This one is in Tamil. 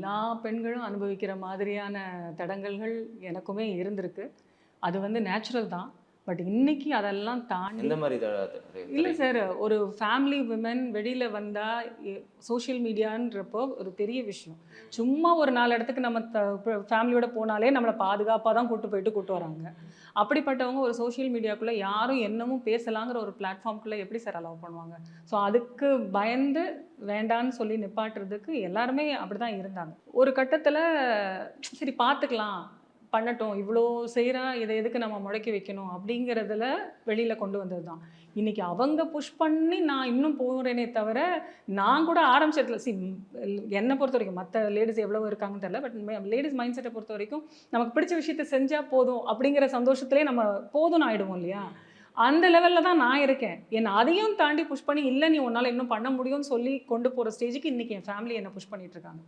எல்லா பெண்களும் அனுபவிக்கிற மாதிரியான தடங்கல்கள் எனக்குமே இருந்திருக்கு. அது வந்து நேச்சுரல் தான். பட் இன்னைக்கு அதெல்லாம் தாண்டி எந்த மாதிரி இல்ல சார், ஒரு ஃபேமிலி விமன் வெளியில வந்தா சோஷியல் மீடியான்றப்போ ஒரு பெரிய விஷயம். சும்மா ஒரு 4 இடத்துக்கு நம்ம ஃபேமிலியோட போனாலே நம்மள பாதுகாப்பா தான் கூட்டு வராங்க. அப்படிப்பட்டவங்க ஒரு சோஷியல் மீடியாக்குள்ள யாரும் என்னமும் பேசலாங்கிற ஒரு பிளாட்ஃபார்ம்குள்ள எப்படி சார் அலோவ் பண்ணுவாங்க? ஸோ அதுக்கு பயந்து வேண்டான்னு சொல்லி நிப்பாட்டுறதுக்கு எல்லாருமே அப்படிதான் இருந்தாங்க. ஒரு கட்டத்துல சரி பார்த்துக்கலாம், பண்ணட்டும், இவ்வளோ செய்றா, இதை எதுக்கு நம்ம முடக்கி வைக்கணும் அப்படிங்கிறதுல வெளியில கொண்டு வந்தது தான். இன்னைக்கு அவங்க புஷ் பண்ணி நான் இன்னும் போறேனே தவிர, நான் கூட ஆரம்பிச்ச இடத்துல என்னை பொறுத்த வரைக்கும் மற்ற லேடிஸ் எவ்வளவு இருக்காங்கன்னு தெரியல. பட் லேடிஸ் மைண்ட் செட்டை பொறுத்த வரைக்கும் நமக்கு பிடிச்ச விஷயத்த செஞ்சா போதும் அப்படிங்கிற சந்தோஷத்திலே நம்ம போதும்னு ஆயிடுவோம் இல்லையா? அந்த லெவல்ல தான் நான் இருக்கேன். என்ன அதையும் தாண்டி புஷ் பண்ணி, இல்ல நீ உன்னால இன்னும் பண்ண முடியும்னு சொல்லி கொண்டு போற ஸ்டேஜுக்கு இன்னைக்கு என் ஃபேமிலி என்ன புஷ் பண்ணிட்டு இருக்காங்க.